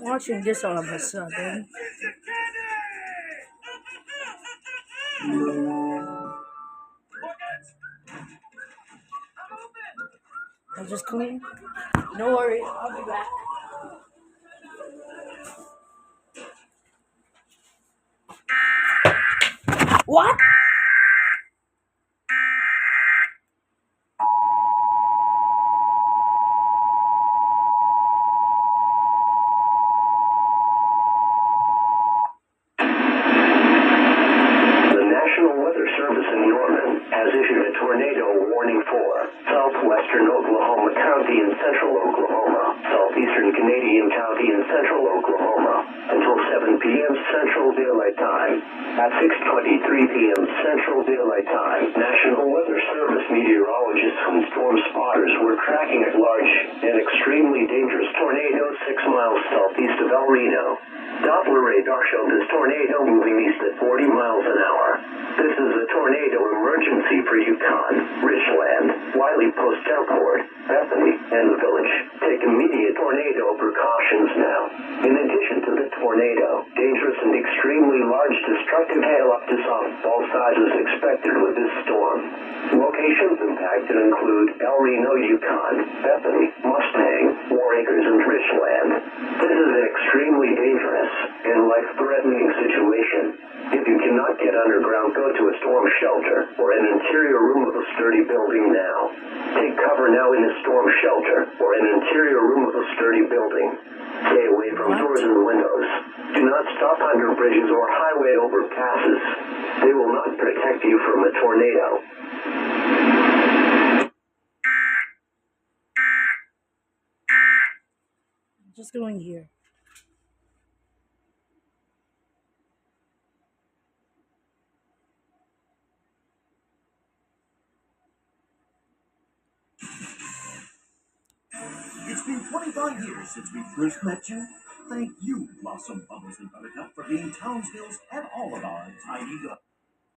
watching this all of a sudden. I'll just clean. No worry, I'll be back. What? Has issued a tornado warning for southwestern Oklahoma County and central Oklahoma, southeastern Canadian County and central Oklahoma, until 7 p.m. Central Daylight Time. At 6:23 p.m. Central Daylight Time, National Weather Service meteorologists and storm spotters were tracking a large and extremely dangerous tornado 6 miles southeast of El Reno. Doppler radar showed this tornado moving east at 40 miles an hour. This is a tornado emergency for Yukon, Richland, Wiley Post Airport, Bethany, and the village. Take immediate tornado precautions now. In addition to the tornado, dangerous and extremely large destructive hail up to softball size is expected with this storm. Locations impacted include El Reno, Yukon, Bethany, Mustang, War Acres, and Richland. This is an extremely dangerous and life-threatening situation. If you cannot get underground, go to a storm shelter or an interior room of a sturdy building now. Take cover now in a storm shelter or an interior room of a sturdy building. Stay away from doors and windows. Do not stop under bridges or highway overpasses. They will not protect you from a tornado. Just going here. It's been 25 years since we first met you. Thank you, Blossom Bubbles and Buttercup, for being Townsville's and all of our tiny girls.